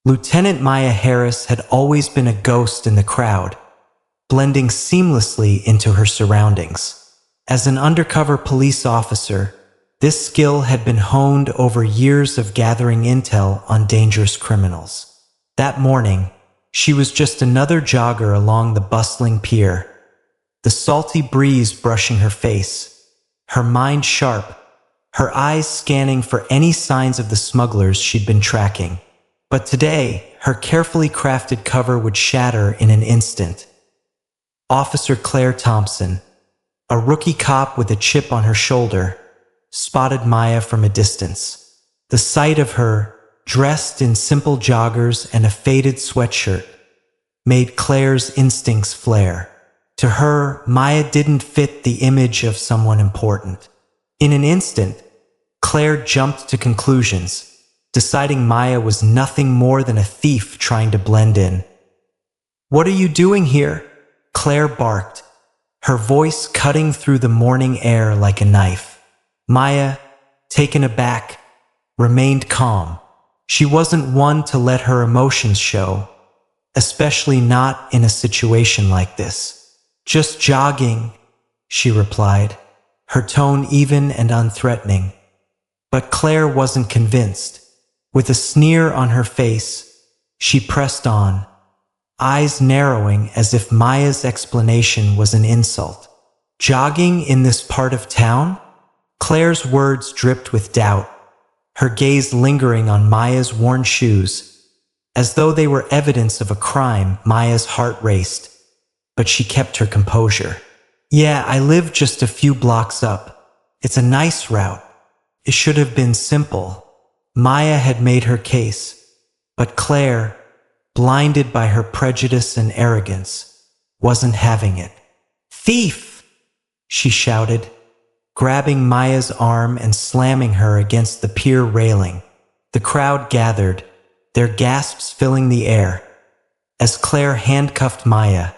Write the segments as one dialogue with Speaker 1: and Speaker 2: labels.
Speaker 1: Lieutenant Maya Harris had always been a ghost in the crowd, blending seamlessly into her surroundings. As an undercover police officer, this skill had been honed over years of gathering intel on dangerous criminals. That morning, she was just another jogger along the bustling pier, the salty breeze brushing her face, her mind sharp, her eyes scanning for any signs of the smugglers she'd been tracking. But today, her carefully crafted cover would shatter in an instant. Officer Claire Thompson, a rookie cop with a chip on her shoulder, spotted Maya from a distance. The sight of her, dressed in simple joggers and a faded sweatshirt, made Claire's instincts flare. To her, Maya didn't fit the image of someone important. In an instant, Claire jumped to conclusions, deciding Maya was nothing more than a thief trying to blend in. "What are you doing here?" Claire barked, her voice cutting through the morning air like a knife. Maya, taken aback, remained calm. She wasn't one to let her emotions show, especially not in a situation like this. "Just jogging," she replied, her tone even and unthreatening. But Claire wasn't convinced. With a sneer on her face, she pressed on, eyes narrowing as if Maya's explanation was an insult. "Jogging in this part of town?" Claire's words dripped with doubt, her gaze lingering on Maya's worn shoes. As though they were evidence of a crime, Maya's heart raced, but she kept her composure. "Yeah, I live just a few blocks up. It's a nice route. It should have been simple." Maya had made her case, but Claire, blinded by her prejudice and arrogance, wasn't having it. "Thief!" she shouted, grabbing Maya's arm and slamming her against the pier railing. The crowd gathered, their gasps filling the air, as Claire handcuffed Maya,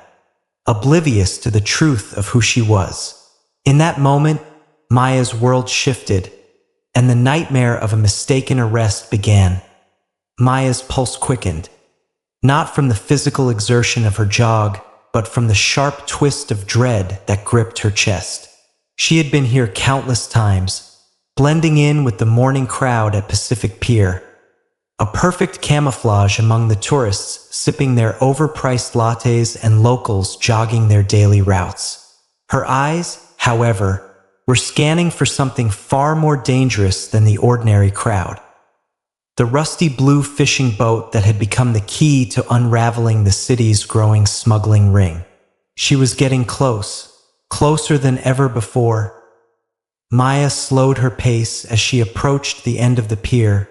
Speaker 1: oblivious to the truth of who she was. In that moment, Maya's world shifted, and the nightmare of a mistaken arrest began. Maya's pulse quickened, not from the physical exertion of her jog, but from the sharp twist of dread that gripped her chest. She had been here countless times, blending in with the morning crowd at Pacific Pier, a perfect camouflage among the tourists sipping their overpriced lattes and locals jogging their daily routes. Her eyes, however, were scanning for something far more dangerous than the ordinary crowd. The rusty blue fishing boat that had become the key to unraveling the city's growing smuggling ring. She was getting close, closer than ever before. Maya slowed her pace as she approached the end of the pier,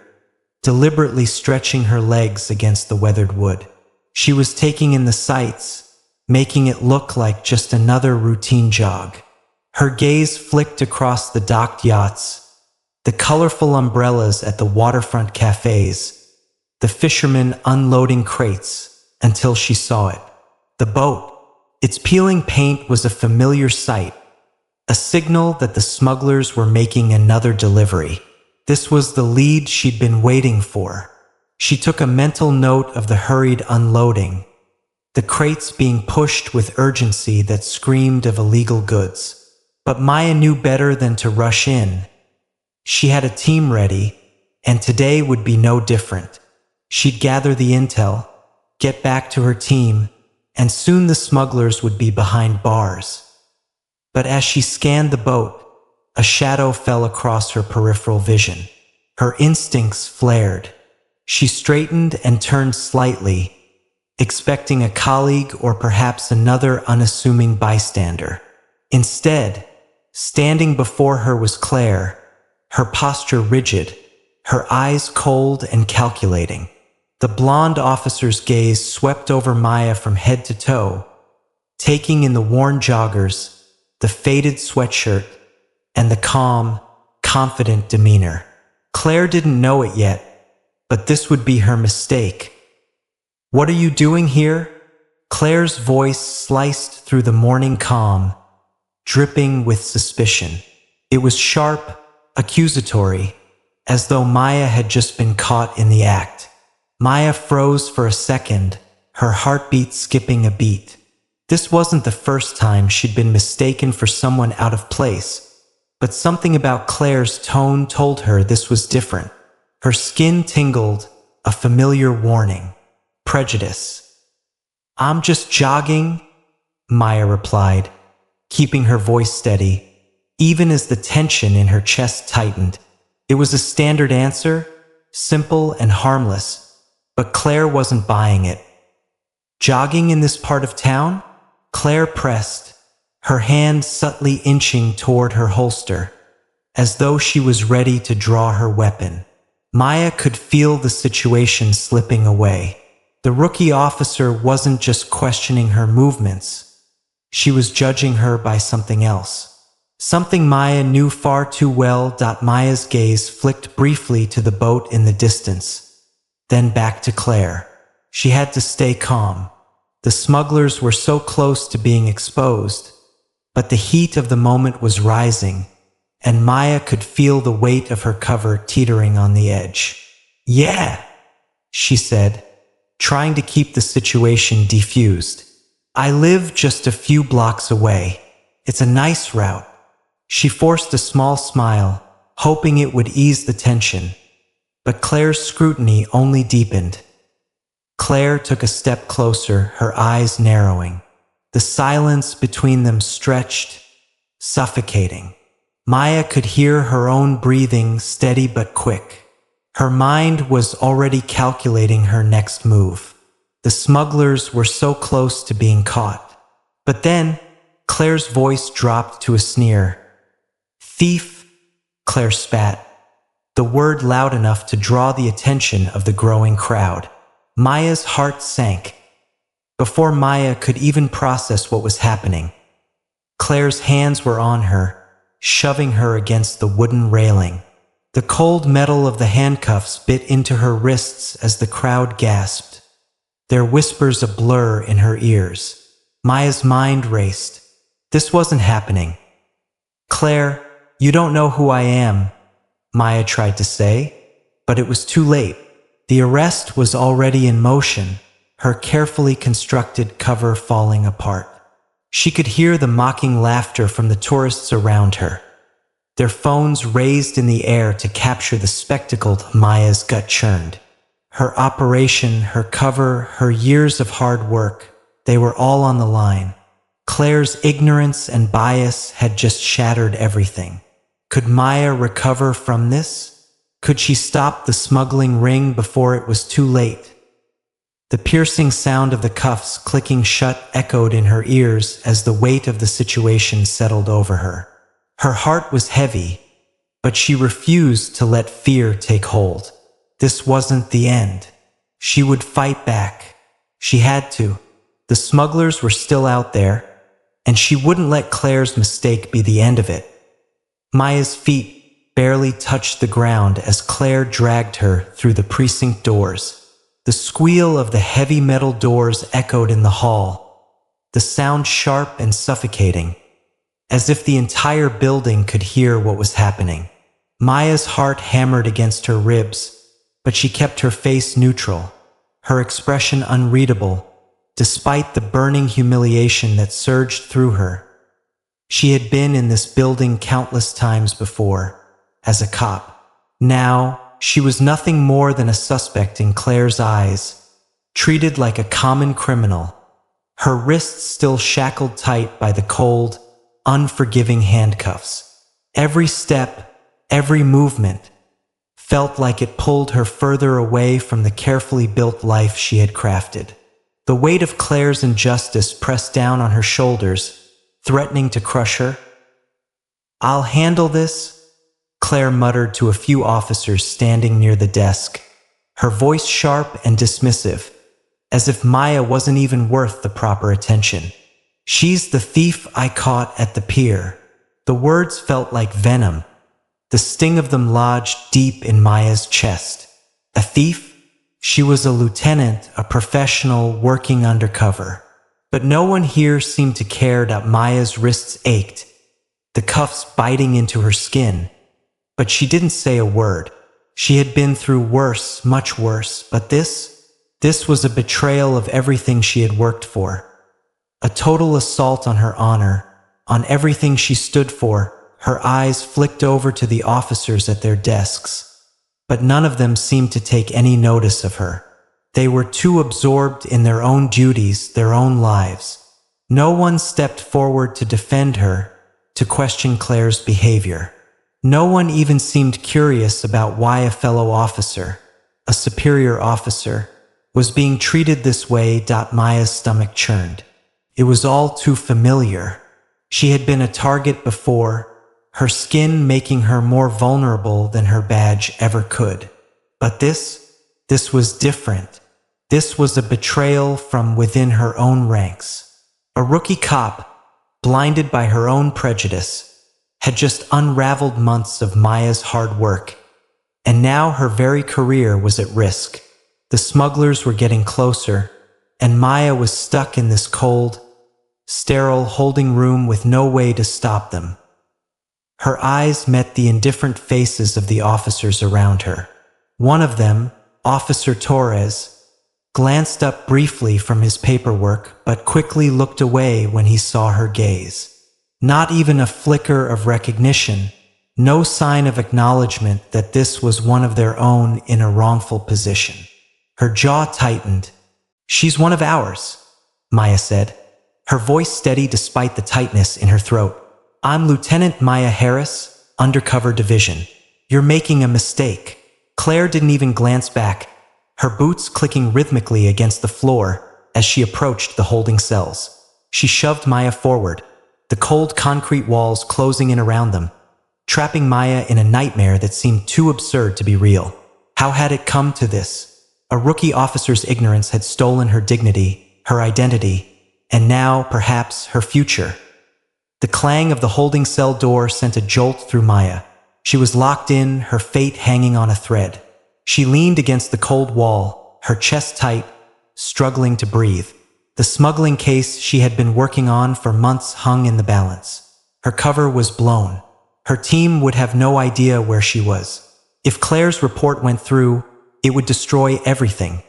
Speaker 1: deliberately stretching her legs against the weathered wood. She was taking in the sights, making it look like just another routine jog. Her gaze flicked across the docked yachts, the colorful umbrellas at the waterfront cafes, the fishermen unloading crates, until she saw it. The boat, its peeling paint was a familiar sight, a signal that the smugglers were making another delivery. This was the lead she'd been waiting for. She took a mental note of the hurried unloading, the crates being pushed with urgency that screamed of illegal goods. But Maya knew better than to rush in. She had a team ready, and today would be no different. She'd gather the intel, get back to her team, and soon the smugglers would be behind bars. But as she scanned the boat, a shadow fell across her peripheral vision. Her instincts flared. She straightened and turned slightly, expecting a colleague or perhaps another unassuming bystander. Instead, standing before her was Claire, her posture rigid, her eyes cold and calculating. The blonde officer's gaze swept over Maya from head to toe, taking in the worn joggers, the faded sweatshirt, and the calm, confident demeanor. Claire didn't know it yet, but this would be her mistake. "What are you doing here?" Claire's voice sliced through the morning calm, dripping with suspicion. It was sharp, accusatory, as though Maya had just been caught in the act. Maya froze for a second, her heartbeat skipping a beat. This wasn't the first time she'd been mistaken for someone out of place, but something about Claire's tone told her this was different. Her skin tingled, a familiar warning. Prejudice. "I'm just jogging," Maya replied, keeping her voice steady, even as the tension in her chest tightened. It was a standard answer, simple and harmless, but Claire wasn't buying it. "Jogging in this part of town?" Claire pressed, her hand subtly inching toward her holster, as though she was ready to draw her weapon. Maya could feel the situation slipping away. The rookie officer wasn't just questioning her movements. She was judging her by something else. Something Maya knew far too well. Maya's gaze flicked briefly to the boat in the distance, then back to Claire. She had to stay calm. The smugglers were so close to being exposed, but the heat of the moment was rising, and Maya could feel the weight of her cover teetering on the edge. "Yeah," she said, trying to keep the situation defused. "I live just a few blocks away. It's a nice route." She forced a small smile, hoping it would ease the tension, but Claire's scrutiny only deepened. Claire took a step closer, her eyes narrowing. The silence between them stretched, suffocating. Maya could hear her own breathing, steady but quick. Her mind was already calculating her next move. The smugglers were so close to being caught. But then, Claire's voice dropped to a sneer. "Thief," Claire spat, the word loud enough to draw the attention of the growing crowd. Maya's heart sank. Before Maya could even process what was happening, Claire's hands were on her, shoving her against the wooden railing. The cold metal of the handcuffs bit into her wrists as the crowd gasped, their whispers a blur in her ears. Maya's mind raced. This wasn't happening. "Claire, you don't know who I am," Maya tried to say, but it was too late. The arrest was already in motion, her carefully constructed cover falling apart. She could hear the mocking laughter from the tourists around her, their phones raised in the air to capture the spectacle. Maya's gut churned. Her operation, her cover, her years of hard work, they were all on the line. Claire's ignorance and bias had just shattered everything. Could Maya recover from this? Could she stop the smuggling ring before it was too late? The piercing sound of the cuffs clicking shut echoed in her ears as the weight of the situation settled over her. Her heart was heavy, but she refused to let fear take hold. This wasn't the end. She would fight back. She had to. The smugglers were still out there, and she wouldn't let Claire's mistake be the end of it. Maya's feet barely touched the ground as Claire dragged her through the precinct doors. The squeal of the heavy metal doors echoed in the hall, the sound sharp and suffocating, as if the entire building could hear what was happening. Maya's heart hammered against her ribs, but she kept her face neutral, her expression unreadable, despite the burning humiliation that surged through her. She had been in this building countless times before, as a cop. Now, she was nothing more than a suspect in Claire's eyes, treated like a common criminal, her wrists still shackled tight by the cold, unforgiving handcuffs. Every step, every movement, felt like it pulled her further away from the carefully built life she had crafted. The weight of Claire's injustice pressed down on her shoulders, threatening to crush her. "I'll handle this," Claire muttered to a few officers standing near the desk, her voice sharp and dismissive, as if Maya wasn't even worth the proper attention. "She's the thief I caught at the pier." The words felt like venom. The sting of them lodged deep in Maya's chest. A thief? She was a lieutenant, a professional working undercover. But no one here seemed to care that Maya's wrists ached, the cuffs biting into her skin. But she didn't say a word. She had been through worse, much worse, but this was a betrayal of everything she had worked for. A total assault on her honor, on everything she stood for. Her eyes flicked over to the officers at their desks, but none of them seemed to take any notice of her. They were too absorbed in their own duties, their own lives. No one stepped forward to defend her, to question Claire's behavior. No one even seemed curious about why a fellow officer, a superior officer, was being treated this way. Maya's stomach churned. It was all too familiar. She had been a target before, her skin making her more vulnerable than her badge ever could. But this was different. This was a betrayal from within her own ranks. A rookie cop, blinded by her own prejudice, had just unraveled months of Maya's hard work, and now her very career was at risk. The smugglers were getting closer, and Maya was stuck in this cold, sterile holding room with no way to stop them. Her eyes met the indifferent faces of the officers around her. One of them, Officer Torres, glanced up briefly from his paperwork but quickly looked away when he saw her gaze. Not even a flicker of recognition, no sign of acknowledgement that this was one of their own in a wrongful position. Her jaw tightened. "She's one of ours," Maya said, her voice steady despite the tightness in her throat. "I'm Lieutenant Maya Harris, Undercover Division. You're making a mistake." Claire didn't even glance back, her boots clicking rhythmically against the floor as she approached the holding cells. She shoved Maya forward, the cold concrete walls closing in around them, trapping Maya in a nightmare that seemed too absurd to be real. How had it come to this? A rookie officer's ignorance had stolen her dignity, her identity, and now, perhaps, her future. The clang of the holding cell door sent a jolt through Maya. She was locked in, her fate hanging on a thread. She leaned against the cold wall, her chest tight, struggling to breathe. The smuggling case she had been working on for months hung in the balance. Her cover was blown. Her team would have no idea where she was. If Claire's report went through, it would destroy everything.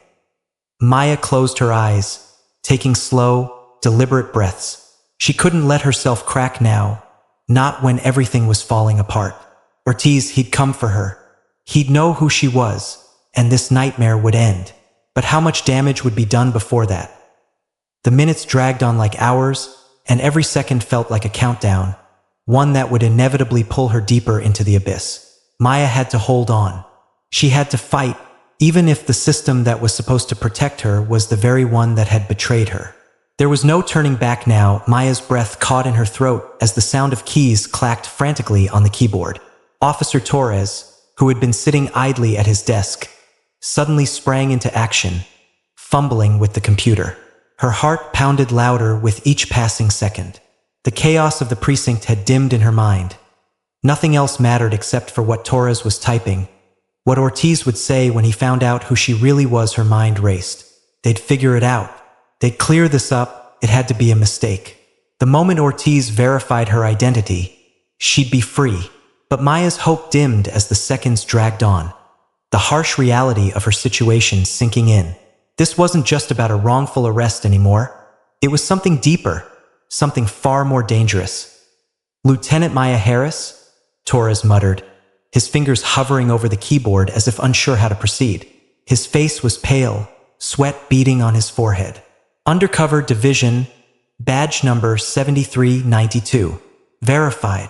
Speaker 1: Maya closed her eyes, taking slow, deliberate breaths. She couldn't let herself crack now, not when everything was falling apart. Ortiz, he'd come for her. He'd know who she was, and this nightmare would end. But how much damage would be done before that? The minutes dragged on like hours, and every second felt like a countdown, one that would inevitably pull her deeper into the abyss. Maya had to hold on. She had to fight, even if the system that was supposed to protect her was the very one that had betrayed her. There was no turning back now. Maya's breath caught in her throat as the sound of keys clacked frantically on the keyboard. Officer Torres, who had been sitting idly at his desk, suddenly sprang into action, fumbling with the computer. Her heart pounded louder with each passing second. The chaos of the precinct had dimmed in her mind. Nothing else mattered except for what Torres was typing. What Ortiz would say when he found out who she really was. Her mind raced. They'd figure it out. They'd clear this up. It had to be a mistake. The moment Ortiz verified her identity, she'd be free. But Maya's hope dimmed as the seconds dragged on, the harsh reality of her situation sinking in. This wasn't just about a wrongful arrest anymore. It was something deeper, something far more dangerous. "Lieutenant Maya Harris?" Torres muttered, his fingers hovering over the keyboard as if unsure how to proceed. His face was pale, sweat beading on his forehead. "Undercover Division, badge number 7392. Verified."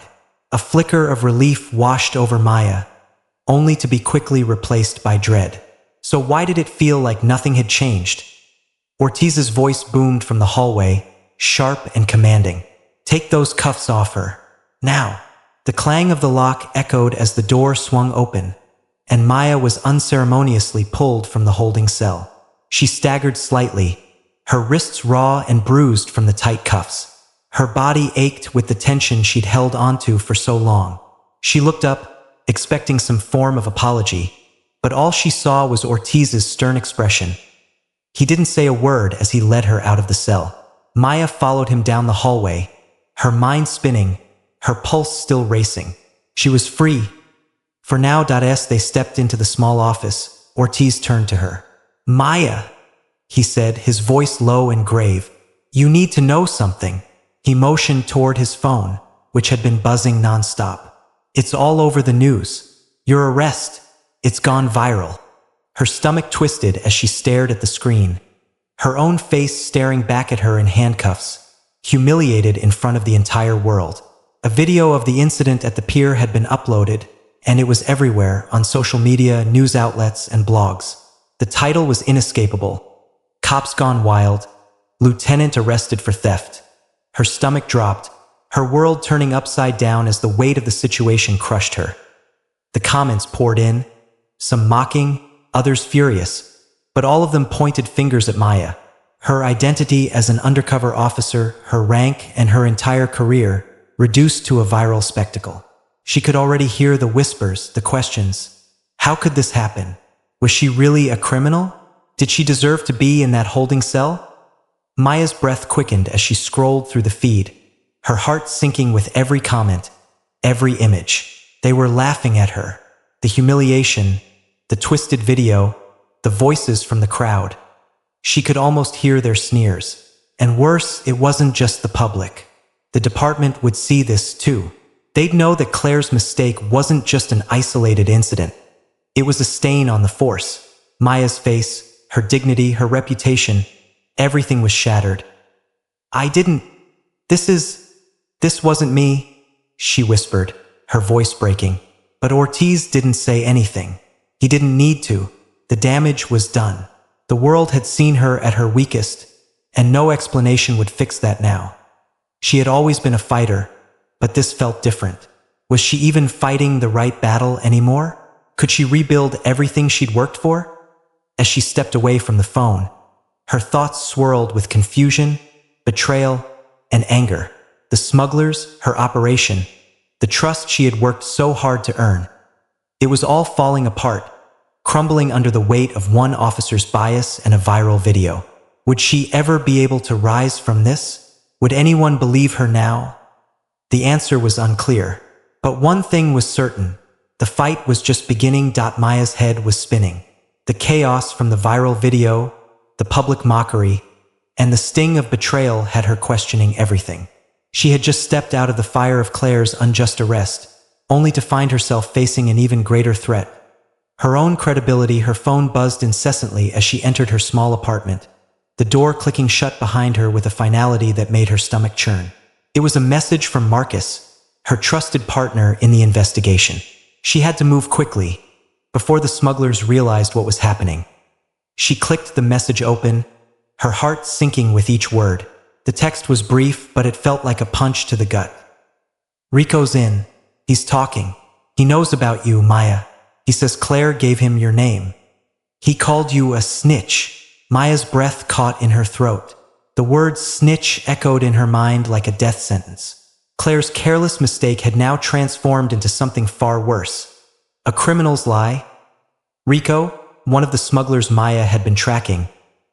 Speaker 1: A flicker of relief washed over Maya, only to be quickly replaced by dread. So why did it feel like nothing had changed? Ortiz's voice boomed from the hallway, sharp and commanding. "Take those cuffs off her. Now." The clang of the lock echoed as the door swung open, and Maya was unceremoniously pulled from the holding cell. She staggered slightly, her wrists raw and bruised from the tight cuffs. Her body ached with the tension she'd held onto for so long. She looked up, expecting some form of apology, but all she saw was Ortiz's stern expression. He didn't say a word as he led her out of the cell. Maya followed him down the hallway, her mind spinning, her pulse still racing. She was free. For now, as they stepped into the small office, Ortiz turned to her. Maya, he said, his voice low and grave. You need to know something. He motioned toward his phone, which had been buzzing nonstop. It's all over the news. Your arrest. It's gone viral. Her stomach twisted as she stared at the screen, her own face staring back at her in handcuffs, humiliated in front of the entire world. A video of the incident at the pier had been uploaded, and it was everywhere on social media, news outlets, and blogs. The title was inescapable. Cops Gone Wild. Lieutenant arrested for theft. Her stomach dropped, her world turning upside down as the weight of the situation crushed her. The comments poured in, some mocking, others furious, but all of them pointed fingers at Maya. Her identity as an undercover officer, her rank, and her entire career reduced to a viral spectacle. She could already hear the whispers, the questions. How could this happen? Was she really a criminal? Did she deserve to be in that holding cell? Maya's breath quickened as she scrolled through the feed, her heart sinking with every comment, every image. They were laughing at her. The humiliation, the twisted video, the voices from the crowd. She could almost hear their sneers. And worse, it wasn't just the public. The department would see this too. They'd know that Claire's mistake wasn't just an isolated incident. It was a stain on the force. Maya's face, her dignity, her reputation, everything was shattered. This wasn't me, she whispered, her voice breaking. But Ortiz didn't say anything. He didn't need to. The damage was done. The world had seen her at her weakest, and no explanation would fix that now. She had always been a fighter, but this felt different. Was she even fighting the right battle anymore? Could she rebuild everything she'd worked for? As she stepped away from the phone, her thoughts swirled with confusion, betrayal, and anger. The smugglers, her operation, the trust she had worked so hard to earn. It was all falling apart, crumbling under the weight of one officer's bias and a viral video. Would she ever be able to rise from this? Would anyone believe her now? The answer was unclear. But one thing was certain. The fight was just beginning. Maya's head was spinning. The chaos from the viral video, the public mockery, and the sting of betrayal had her questioning everything. She had just stepped out of the fire of Claire's unjust arrest, only to find herself facing an even greater threat. Her own credibility. Her phone buzzed incessantly as she entered her small apartment, the door clicking shut behind her with a finality that made her stomach churn. It was a message from Marcus, her trusted partner in the investigation. She had to move quickly, before the smugglers realized what was happening. She clicked the message open, her heart sinking with each word. The text was brief, but it felt like a punch to the gut. Rico's in. He's talking. He knows about you, Maya. He says Claire gave him your name. He called you a snitch. Maya's breath caught in her throat. The word snitch echoed in her mind like a death sentence. Claire's careless mistake had now transformed into something far worse. A criminal's lie? Rico, one of the smugglers Maya had been tracking,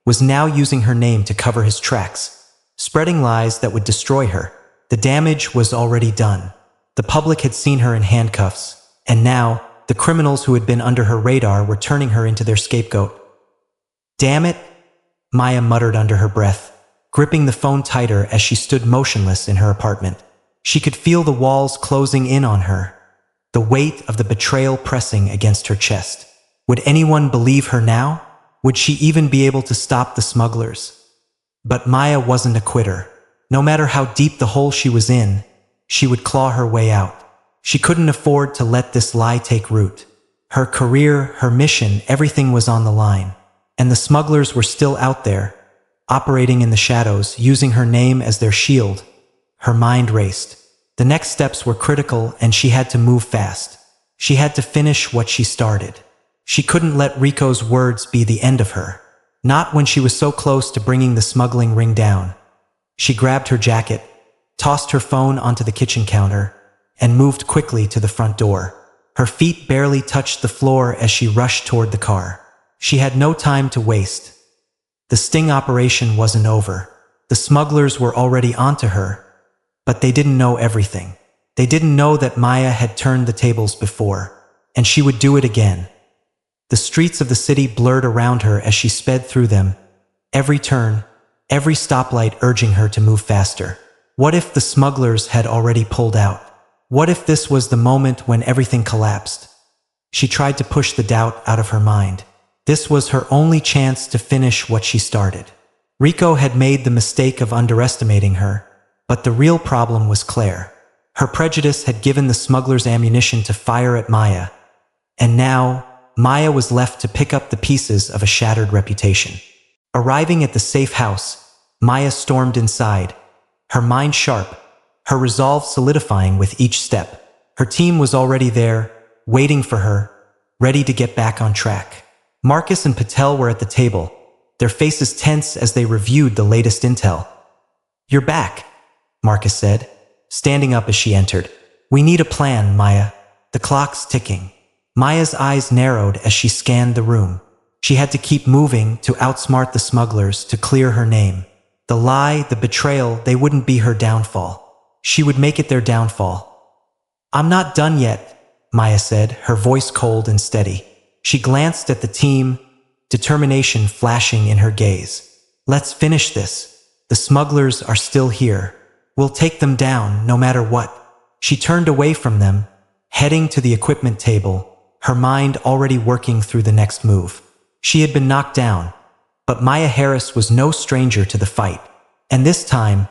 Speaker 1: was now using her name to cover his tracks, spreading lies that would destroy her. The damage was already done. The public had seen her in handcuffs, and now, the criminals who had been under her radar were turning her into their scapegoat. Damn it, Maya muttered under her breath, gripping the phone tighter as she stood motionless in her apartment. She could feel the walls closing in on her, the weight of the betrayal pressing against her chest. Would anyone believe her now? Would she even be able to stop the smugglers? But Maya wasn't a quitter. No matter how deep the hole she was in, she would claw her way out. She couldn't afford to let this lie take root. Her career, her mission, everything was on the line. And the smugglers were still out there, operating in the shadows, using her name as their shield. Her mind raced. The next steps were critical, and she had to move fast. She had to finish what she started. She couldn't let Rico's words be the end of her. Not when she was so close to bringing the smuggling ring down. She grabbed her jacket, tossed her phone onto the kitchen counter, and moved quickly to the front door. Her feet barely touched the floor as she rushed toward the car. She had no time to waste. The sting operation wasn't over. The smugglers were already onto her, but they didn't know everything. They didn't know that Maya had turned the tables before. and she would do it again. The streets of the city blurred around her as she sped through them, every turn, every stoplight urging her to move faster. What if the smugglers had already pulled out? What if this was the moment when everything collapsed? She tried to push the doubt out of her mind. This was her only chance to finish what she started. Rico had made the mistake of underestimating her, but the real problem was Claire. Her prejudice had given the smugglers ammunition to fire at Maya, and now Maya was left to pick up the pieces of a shattered reputation. Arriving at the safe house, Maya stormed inside, her mind sharp, her resolve solidifying with each step. Her team was already there, waiting for her, ready to get back on track. Marcus and Patel were at the table, their faces tense as they reviewed the latest intel. "You're back," Marcus said, standing up as she entered. "We need a plan, Maya. The clock's ticking." Maya's eyes narrowed as she scanned the room. She had to keep moving to outsmart the smugglers, to clear her name. The lie, the betrayal, they wouldn't be her downfall. She would make it their downfall. "I'm not done yet," Maya said, her voice cold and steady. She glanced at the team, determination flashing in her gaze. "Let's finish this. The smugglers are still here. We'll take them down, no matter what." She turned away from them, heading to the equipment table, her mind already working through the next move. She had been knocked down, but Maya Harris was no stranger to the fight. And this time,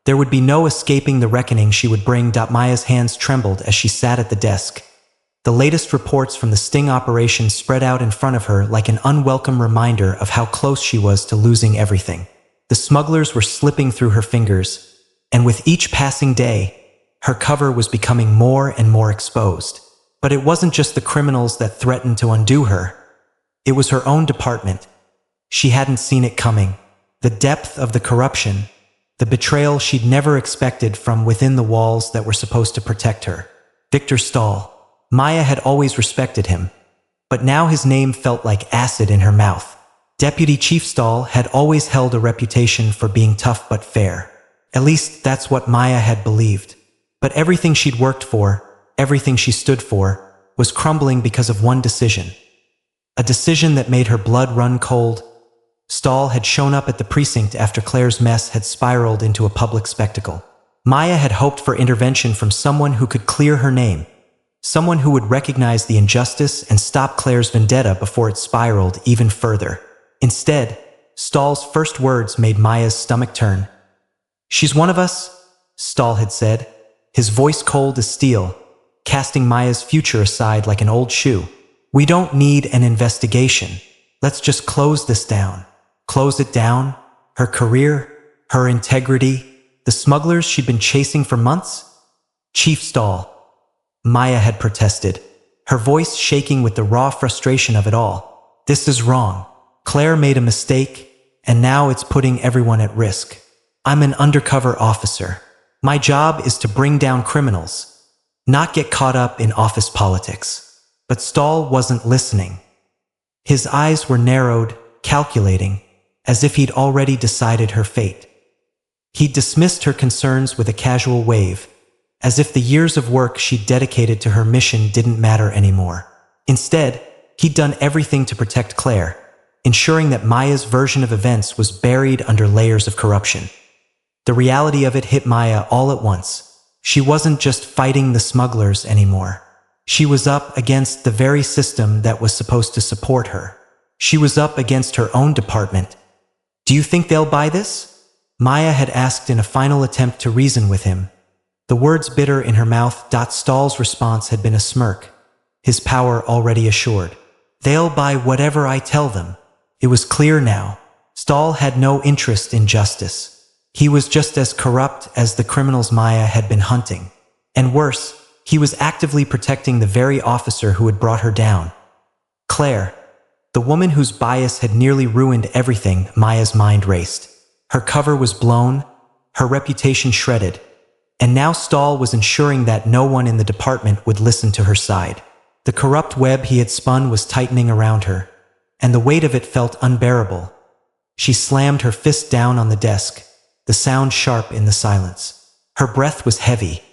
Speaker 1: there would be no escaping the reckoning she would bring. Maya's hands trembled as she sat at the desk. The latest reports from the sting operation spread out in front of her like an unwelcome reminder of how close she was to losing everything. The smugglers were slipping through her fingers, and with each passing day, her cover was becoming more and more exposed. But it wasn't just the criminals that threatened to undo her. It was her own department. She hadn't seen it coming. The depth of the corruption, the betrayal she'd never expected from within the walls that were supposed to protect her. Victor Stahl. Maya had always respected him, but now his name felt like acid in her mouth. Deputy Chief Stahl had always held a reputation for being tough but fair. At least that's what Maya had believed. But everything she'd worked for, everything she stood for, was crumbling because of one decision. A decision that made her blood run cold. Stahl had shown up at the precinct after Claire's mess had spiraled into a public spectacle. Maya had hoped for intervention from someone who could clear her name, someone who would recognize the injustice and stop Claire's vendetta before it spiraled even further. Instead, Stahl's first words made Maya's stomach turn. "She's one of us," Stahl had said, his voice cold as steel, casting Maya's future aside like an old shoe. "We don't need an investigation. Let's just close this down." Close it down? Her career? Her integrity? The smugglers she'd been chasing for months? "Chief Stahl," Maya had protested, her voice shaking with the raw frustration of it all. "This is wrong. Claire made a mistake, and now it's putting everyone at risk. I'm an undercover officer. My job is to bring down criminals, not get caught up in office politics." But Stahl wasn't listening. His eyes were narrowed, calculating, as if he'd already decided her fate. He dismissed her concerns with a casual wave, as if the years of work she'd dedicated to her mission didn't matter anymore. Instead, he'd done everything to protect Claire, ensuring that Maya's version of events was buried under layers of corruption. The reality of it hit Maya all at once. She wasn't just fighting the smugglers anymore. She was up against the very system that was supposed to support her. She was up against her own department. "Do you think they'll buy this?" Maya had asked in a final attempt to reason with him, the words bitter in her mouth. Stahl's response had been a smirk, his power already assured. "They'll buy whatever I tell them." It was clear now. Stahl had no interest in justice. He was just as corrupt as the criminals Maya had been hunting. And worse, he was actively protecting the very officer who had brought her down. Claire, the woman whose bias had nearly ruined everything. Maya's mind raced. Her cover was blown, her reputation shredded, and now Stahl was ensuring that no one in the department would listen to her side. The corrupt web he had spun was tightening around her, and the weight of it felt unbearable. She slammed her fist down on the desk, the sound sharp in the silence. Her breath was heavy,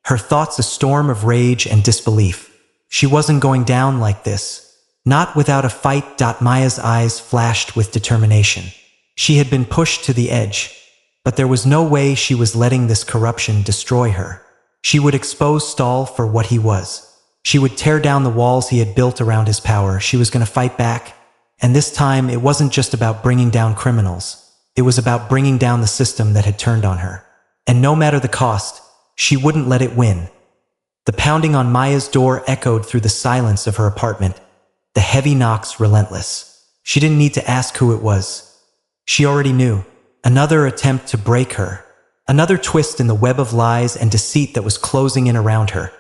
Speaker 1: her thoughts a storm of rage and disbelief. She wasn't going down like this. Not without a fight. Maya's eyes flashed with determination. She had been pushed to the edge, but there was no way she was letting this corruption destroy her. She would expose Stahl for what he was. She would tear down the walls he had built around his power. She was going to fight back. And this time, it wasn't just about bringing down criminals. It was about bringing down the system that had turned on her. And no matter the cost, she wouldn't let it win. The pounding on Maya's door echoed through the silence of her apartment, the heavy knocks relentless. She didn't need to ask who it was. She already knew. Another attempt to break her. Another twist in the web of lies and deceit that was closing in around her.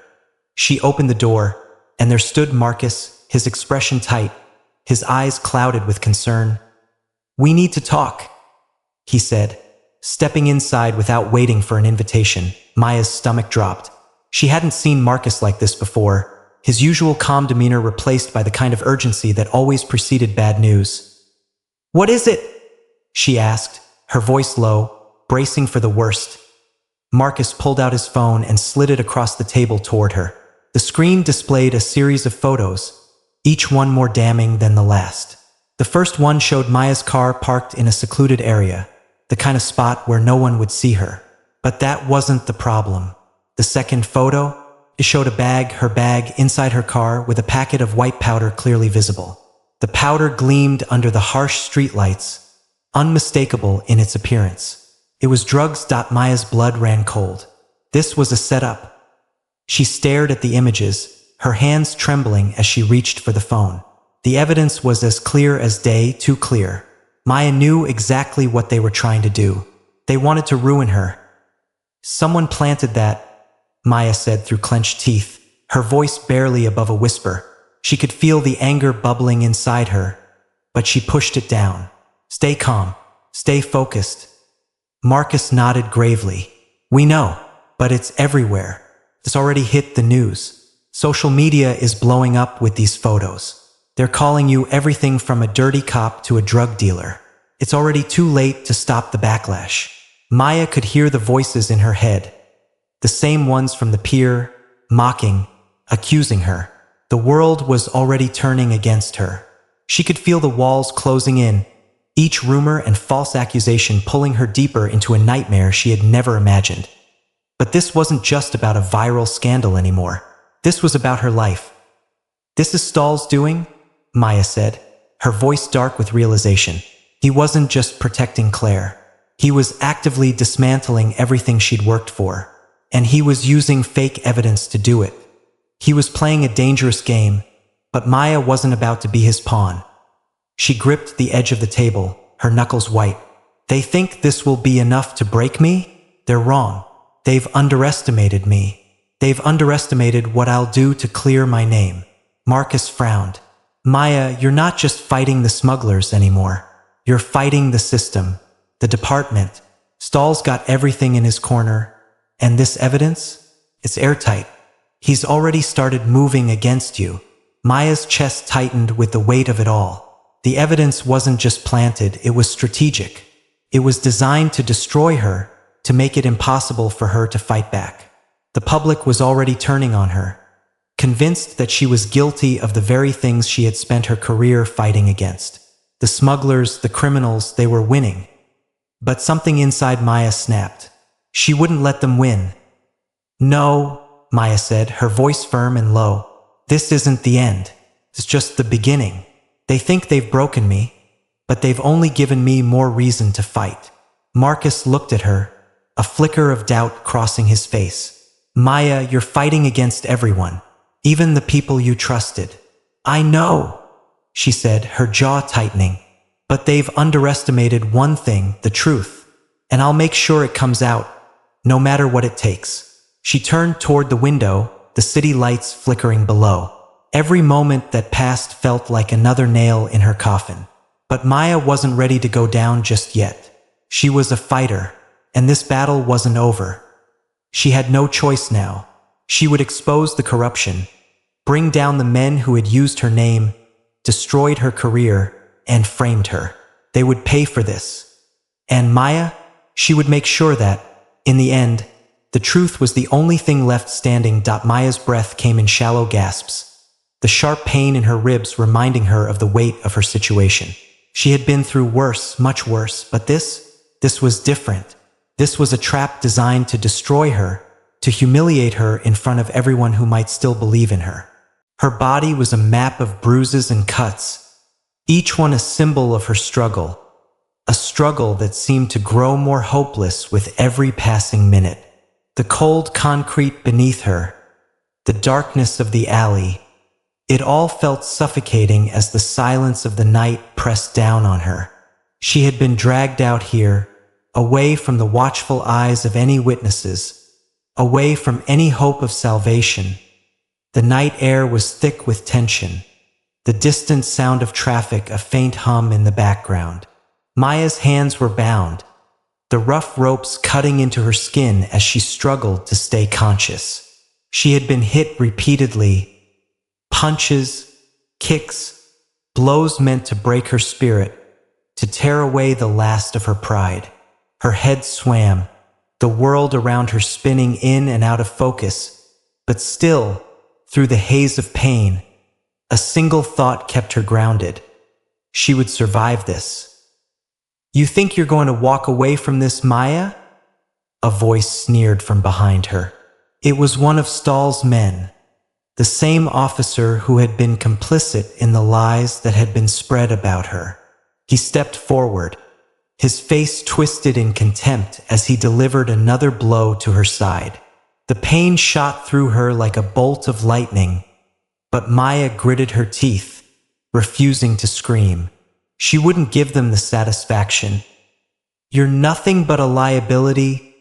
Speaker 1: She opened the door, and there stood Marcus, his expression tight, his eyes clouded with concern. "We need to talk," he said. Stepping inside without waiting for an invitation, Maya's stomach dropped. She hadn't seen Marcus like this before, his usual calm demeanor replaced by the kind of urgency that always preceded bad news. "What is it?" she asked, her voice low, bracing for the worst. Marcus pulled out his phone and slid it across the table toward her. The screen displayed a series of photos, each one more damning than the last. The first one showed Maya's car parked in a secluded area, the kind of spot where no one would see her. But that wasn't the problem. The second photo, it showed her bag inside her car with a packet of white powder clearly visible. The powder gleamed under the harsh streetlights, unmistakable in its appearance. It was drugs. Maya's blood ran cold. This was a setup. She stared at the images, her hands trembling as she reached for the phone. The evidence was as clear as day, too clear. Maya knew exactly what they were trying to do. They wanted to ruin her. "Someone planted that," Maya said through clenched teeth, her voice barely above a whisper. She could feel the anger bubbling inside her, but she pushed it down. "Stay calm. Stay focused." Marcus nodded gravely. "We know, but it's everywhere. It's already hit the news. Social media is blowing up with these photos. They're calling you everything from a dirty cop to a drug dealer. It's already too late to stop the backlash." Maya could hear the voices in her head, the same ones from the pier, mocking, accusing her. The world was already turning against her. She could feel the walls closing in, each rumor and false accusation pulling her deeper into a nightmare she had never imagined. But this wasn't just about a viral scandal anymore. This was about her life. "This is Stahl's doing?" Maya said, her voice dark with realization. He wasn't just protecting Claire. He was actively dismantling everything she'd worked for. And he was using fake evidence to do it. He was playing a dangerous game, but Maya wasn't about to be his pawn. She gripped the edge of the table, her knuckles white. "They think this will be enough to break me? They're wrong. They've underestimated me. They've underestimated what I'll do to clear my name." Marcus frowned. "Maya, you're not just fighting the smugglers anymore. You're fighting the system, the department. Stahl's got everything in his corner. And this evidence? It's airtight. He's already started moving against you." Maya's chest tightened with the weight of it all. The evidence wasn't just planted, it was strategic. It was designed to destroy her, to make it impossible for her to fight back. The public was already turning on her, convinced that she was guilty of the very things she had spent her career fighting against. The smugglers, the criminals, they were winning. But something inside Maya snapped. She wouldn't let them win. "No," Maya said, her voice firm and low. "This isn't the end. It's just the beginning. They think they've broken me, but they've only given me more reason to fight." Marcus looked at her, a flicker of doubt crossing his face. "Maya, you're fighting against everyone, even the people you trusted." "I know," she said, her jaw tightening. "But they've underestimated one thing, the truth. And I'll make sure it comes out, no matter what it takes." She turned toward the window, the city lights flickering below. Every moment that passed felt like another nail in her coffin. But Maya wasn't ready to go down just yet. She was a fighter, and this battle wasn't over. She had no choice now. She would expose the corruption, bring down the men who had used her name, destroyed her career, and framed her. They would pay for this. And Maya, she would make sure that, in the end, the truth was the only thing left standing. Maya's breath came in shallow gasps. the sharp pain in her ribs reminding her of the weight of her situation. She had been through worse, much worse, but this was different. This was a trap designed to destroy her, to humiliate her in front of everyone who might still believe in her. Her body was a map of bruises and cuts, each one a symbol of her struggle, a struggle that seemed to grow more hopeless with every passing minute. The cold concrete beneath her, the darkness of the alley, it all felt suffocating as the silence of the night pressed down on her. She had been dragged out here, away from the watchful eyes of any witnesses, away from any hope of salvation. The night air was thick with tension, the distant sound of traffic a faint hum in the background. Maya's hands were bound, the rough ropes cutting into her skin as she struggled to stay conscious. She had been hit repeatedly, punches, kicks, blows meant to break her spirit, to tear away the last of her pride. Her head swam, the world around her spinning in and out of focus, but still, through the haze of pain, a single thought kept her grounded. She would survive this. "You think you're going to walk away from this, Maya?" A voice sneered from behind her. It was one of Stahl's men, the same officer who had been complicit in the lies that had been spread about her. He stepped forward, his face twisted in contempt as he delivered another blow to her side. The pain shot through her like a bolt of lightning, but Maya gritted her teeth, refusing to scream. She wouldn't give them the satisfaction. "You're nothing but a liability,"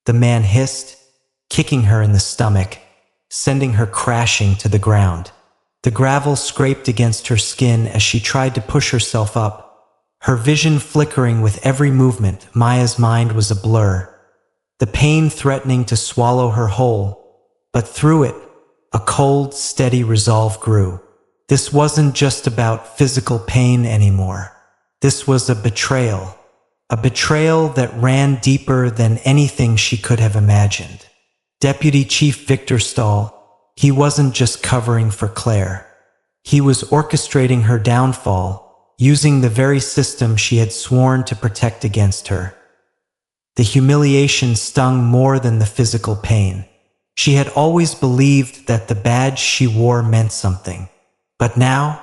Speaker 1: the man hissed, kicking her in the stomach, sending her crashing to the ground. The gravel scraped against her skin as she tried to push herself up, her vision flickering with every movement. Maya's mind was a blur, the pain threatening to swallow her whole, but through it, a cold, steady resolve grew. This wasn't just about physical pain anymore. This was a betrayal that ran deeper than anything she could have imagined. Deputy Chief Victor Stahl, he wasn't just covering for Claire. He was orchestrating her downfall, using the very system she had sworn to protect against her. The humiliation stung more than the physical pain. She had always believed that the badge she wore meant something. But now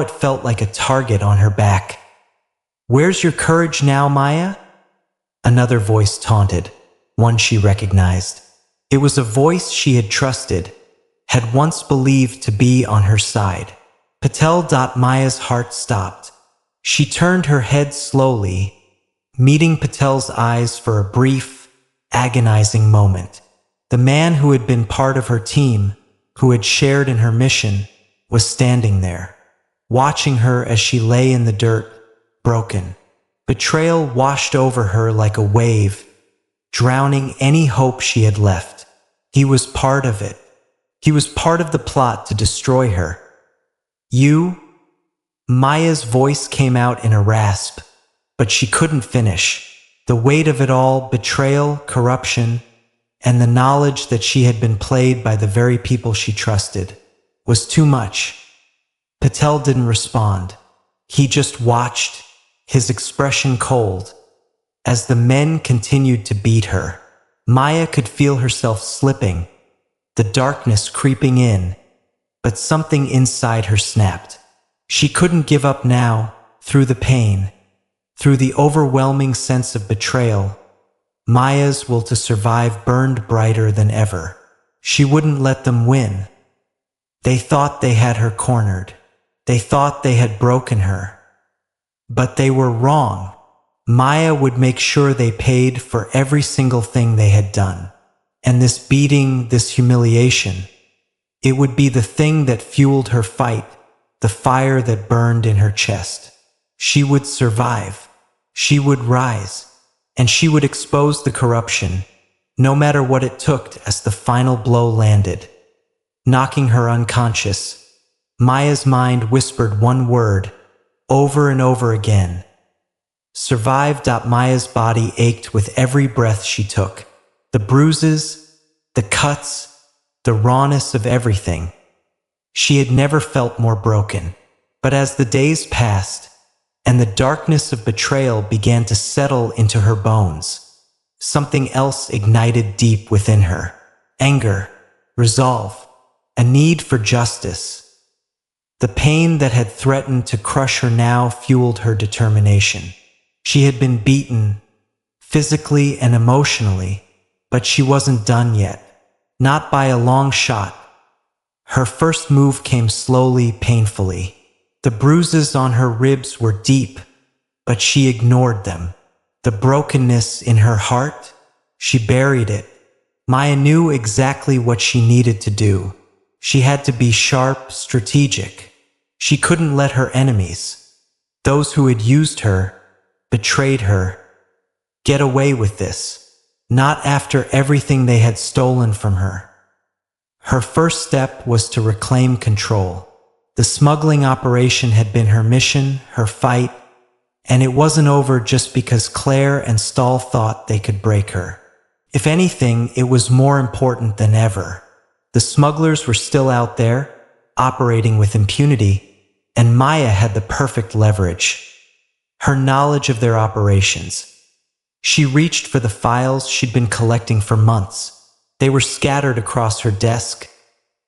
Speaker 1: it felt like a target on her back. "Where's your courage now, Maya?" Another voice taunted, one she recognized. It was a voice she had trusted, had once believed to be on her side. Patel. Maya's heart stopped. She turned her head slowly, meeting Patel's eyes for a brief, agonizing moment. The man who had been part of her team, who had shared in her mission, was standing there, watching her as she lay in the dirt, broken. Betrayal washed over her like a wave, drowning any hope she had left. He was part of it. He was part of the plot to destroy her. "You?" Maya's voice came out in a rasp, but she couldn't finish. The weight of it all, betrayal, corruption, and the knowledge that she had been played by the very people she trusted, was too much. Patel didn't respond. He just watched, his expression cold. As the men continued to beat her, Maya could feel herself slipping, the darkness creeping in, but something inside her snapped. She couldn't give up now. Through the pain, through the overwhelming sense of betrayal, Maya's will to survive burned brighter than ever. She wouldn't let them win. They thought they had her cornered. They thought they had broken her. But they were wrong. Maya would make sure they paid for every single thing they had done. And this beating, this humiliation, it would be the thing that fueled her fight, the fire that burned in her chest. She would survive. She would rise. And she would expose the corruption, no matter what it took. As the final blow landed, knocking her unconscious, Maya's mind whispered one word, over and over again. Survive. Maya's body ached with every breath she took. The bruises, the cuts, the rawness of everything. She had never felt more broken. But as the days passed, and the darkness of betrayal began to settle into her bones, something else ignited deep within her. Anger, resolve, a need for justice. The pain that had threatened to crush her now fueled her determination. She had been beaten, physically and emotionally, but she wasn't done yet. Not by a long shot. Her first move came slowly, painfully. The bruises on her ribs were deep, but she ignored them. The brokenness in her heart, she buried it. Maya knew exactly what she needed to do. She had to be sharp, strategic. She couldn't let her enemies, those who had used her, betrayed her, get away with this. Not after everything they had stolen from her. Her first step was to reclaim control. The smuggling operation had been her mission, her fight, and it wasn't over just because Claire and Stahl thought they could break her. If anything, it was more important than ever. The smugglers were still out there, operating with impunity, and Maya had the perfect leverage. Her knowledge of their operations. She reached for the files she'd been collecting for months. They were scattered across her desk,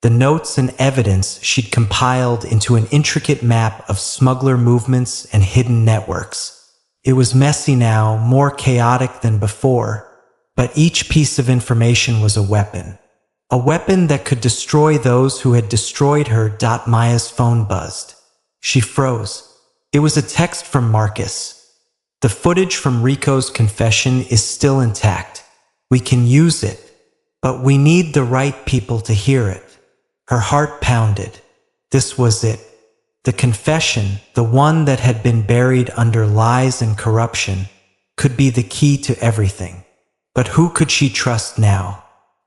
Speaker 1: the notes and evidence she'd compiled into an intricate map of smuggler movements and hidden networks. It was messy now, more chaotic than before, but each piece of information was a weapon. A weapon that could destroy those who had destroyed her. Maya's phone buzzed. She froze. It was a text from Marcus. The footage from Rico's confession is still intact. We can use it, but we need the right people to hear it. Her heart pounded. This was it. The confession, the one that had been buried under lies and corruption, could be the key to everything. But who could she trust now?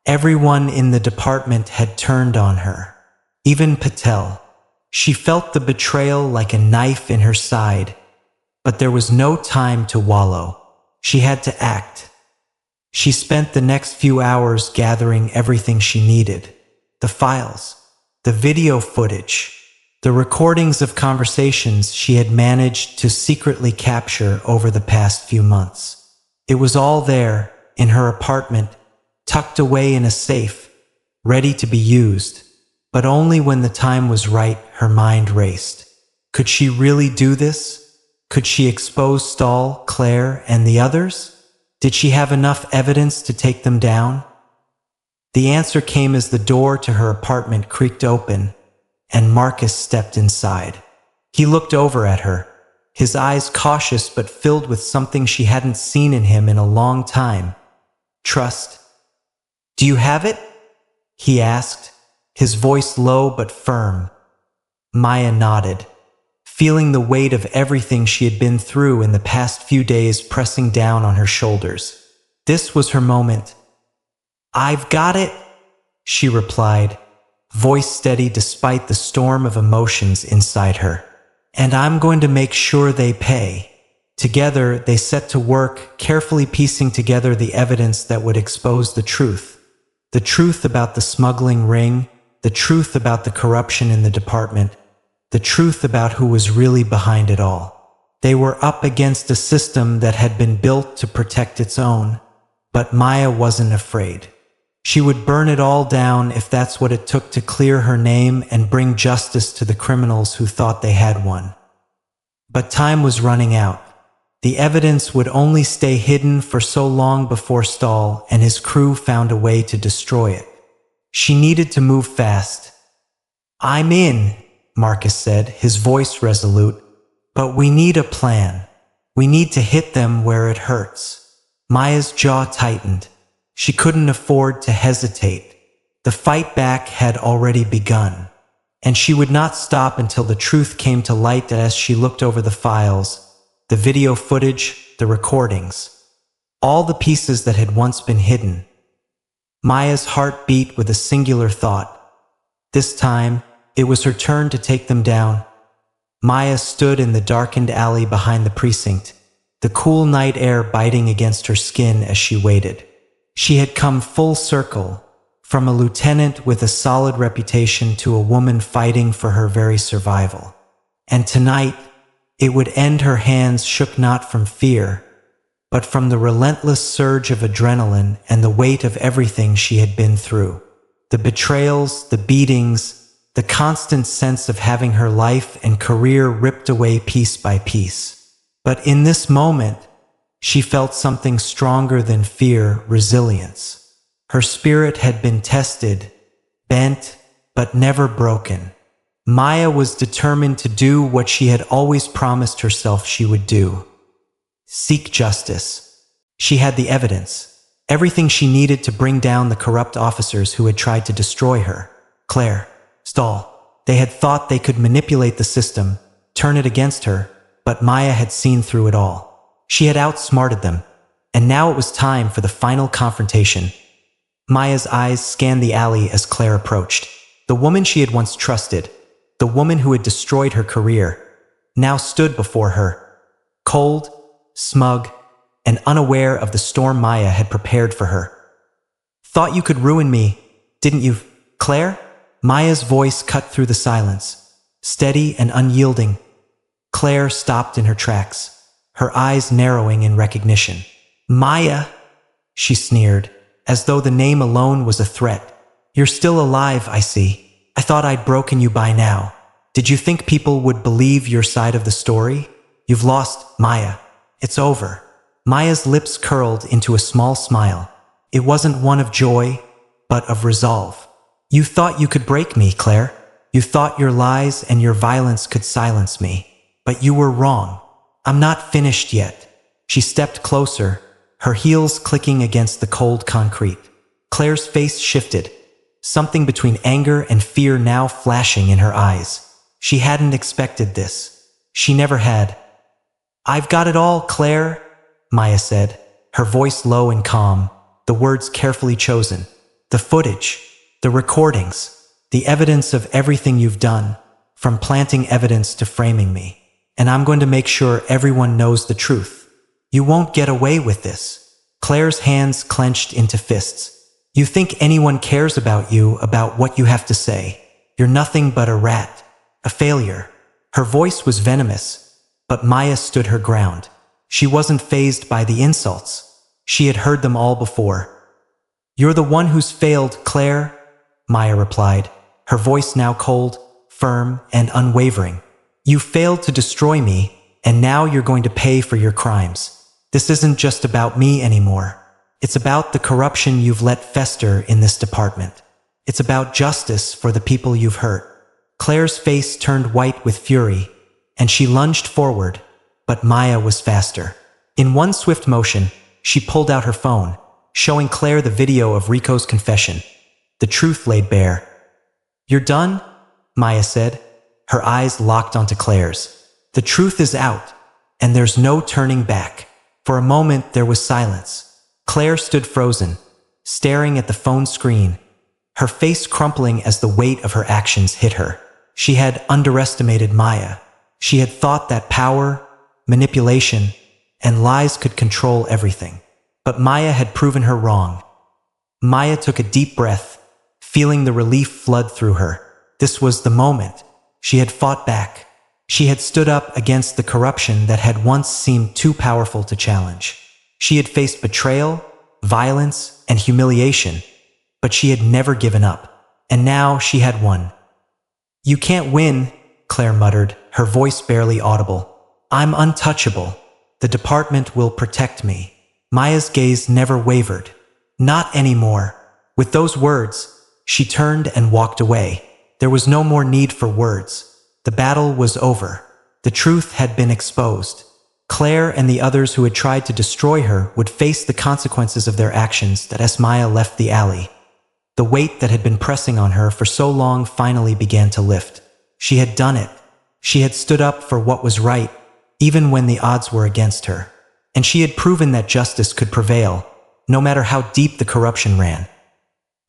Speaker 1: Everyone in the department had turned on her. Even Patel. She felt the betrayal like a knife in her side. But there was no time to wallow. She had to act. She spent the next few hours gathering everything she needed. The files, the video footage, the recordings of conversations she had managed to secretly capture over the past few months. It was all there, in her apartment, tucked away in a safe, ready to be used. But only when the time was right, her mind raced. Could she really do this? Could she expose Stahl, Claire, and the others? Did she have enough evidence to take them down? The answer came as the door to her apartment creaked open, and Marcus stepped inside. He looked over at her, his eyes cautious but filled with something she hadn't seen in him in a long time. Trust. Do you have it? He asked, his voice low but firm. Maya nodded, feeling the weight of everything she had been through in the past few days pressing down on her shoulders. This was her moment. I've got it, she replied, voice steady despite the storm of emotions inside her. And I'm going to make sure they pay. Together, they set to work, carefully piecing together the evidence that would expose the truth. The truth about the smuggling ring, the truth about the corruption in the department, the truth about who was really behind it all. They were up against a system that had been built to protect its own, but Maya wasn't afraid. She would burn it all down if that's what it took to clear her name and bring justice to the criminals who thought they had one. But time was running out. The evidence would only stay hidden for so long before Stahl and his crew found a way to destroy it. She needed to move fast. I'm in, Marcus said, his voice resolute. But we need a plan. We need to hit them where it hurts. Maya's jaw tightened. She couldn't afford to hesitate. The fight back had already begun. And she would not stop until the truth came to light as she looked over the files, the video footage, the recordings, all the pieces that had once been hidden. Maya's heart beat with a singular thought. This time, it was her turn to take them down. Maya stood in the darkened alley behind the precinct, the cool night air biting against her skin as she waited. She had come full circle, From a lieutenant with a solid reputation to a woman fighting for her very survival. And tonight, it would end. Her hands shook not from fear, but from the relentless surge of adrenaline and the weight of everything she had been through. The betrayals, the beatings, the constant sense of having her life and career ripped away piece by piece. But in this moment, she felt something stronger than fear: resilience. Her spirit had been tested, bent, but never broken. Maya was determined to do what she had always promised herself she would do: seek justice. She had the evidence, everything she needed to bring down the corrupt officers who had tried to destroy her. Claire, Stahl. They had thought they could manipulate the system, turn it against her, but Maya had seen through it all. She had outsmarted them, and now it was time for the final confrontation. Maya's eyes scanned the alley as Claire approached. The woman she had once trusted, the woman who had destroyed her career, now stood before her, cold, smug, and unaware of the storm Maya had prepared for her. "Thought you could ruin me, didn't you, Claire?" Maya's voice cut through the silence, steady and unyielding. Claire stopped in her tracks, her eyes narrowing in recognition. "Maya," she sneered, as though the name alone was a threat. "You're still alive, I see. I thought I'd broken you by now. Did you think people would believe your side of the story? You've lost, Maya. It's over." Maya's lips curled into a small smile. It wasn't one of joy, but of resolve. "You thought you could break me, Claire. You thought your lies and your violence could silence me. But you were wrong. I'm not finished yet." She stepped closer, her heels clicking against the cold concrete. Claire's face shifted, something between anger and fear now flashing in her eyes. She hadn't expected this. She never had. "I've got it all, Claire," Maya said, her voice low and calm, the words carefully chosen. "The footage, the recordings, the evidence of everything you've done, from planting evidence to framing me. And I'm going to make sure everyone knows the truth. You won't get away with this." Claire's hands clenched into fists. "You think anyone cares about you, about what you have to say? You're nothing but a rat, a failure." Her voice was venomous, but Maya stood her ground. She wasn't fazed by the insults. She had heard them all before. "You're the one who's failed, Claire," Maya replied, her voice now cold, firm, and unwavering. "You failed to destroy me, and now you're going to pay for your crimes. This isn't just about me anymore. It's about the corruption you've let fester in this department. It's about justice for the people you've hurt." Claire's face turned white with fury, and she lunged forward, but Maya was faster. In one swift motion, she pulled out her phone, showing Claire the video of Rico's confession. The truth laid bare. "You're done?" Maya said, her eyes locked onto Claire's. "The truth is out, and there's no turning back." For a moment there was silence. Claire stood frozen, staring at the phone screen, her face crumpling as the weight of her actions hit her. She had underestimated Maya. She had thought that power, manipulation, and lies could control everything. But Maya had proven her wrong. Maya took a deep breath, feeling the relief flood through her. This was the moment. She had fought back. She had stood up against the corruption that had once seemed too powerful to challenge. She had faced betrayal, violence, and humiliation, but she had never given up. And now she had won. "You can't win," Claire muttered, her voice barely audible. "I'm untouchable. The department will protect me." Maya's gaze never wavered. "Not anymore." With those words, she turned and walked away. There was no more need for words. The battle was over. The truth had been exposed. Claire and the others who had tried to destroy her would face the consequences of their actions as Maya left the alley. The weight that had been pressing on her for so long finally began to lift. She had done it. She had stood up for what was right, even when the odds were against her. And she had proven that justice could prevail, no matter how deep the corruption ran.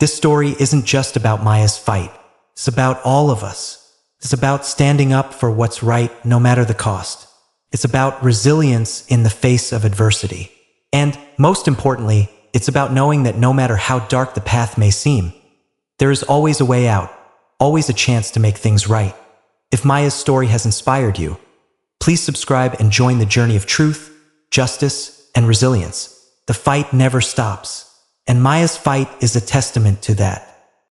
Speaker 1: This story isn't just about Maya's fight. It's about all of us. It's about standing up for what's right, no matter the cost. It's about resilience in the face of adversity. And, most importantly, it's about knowing that no matter how dark the path may seem, There is always a way out, always a chance to make things right. If Maya's story has inspired you, please subscribe and join the journey of truth, justice, and resilience. The fight never stops, and Maya's fight is a testament to that.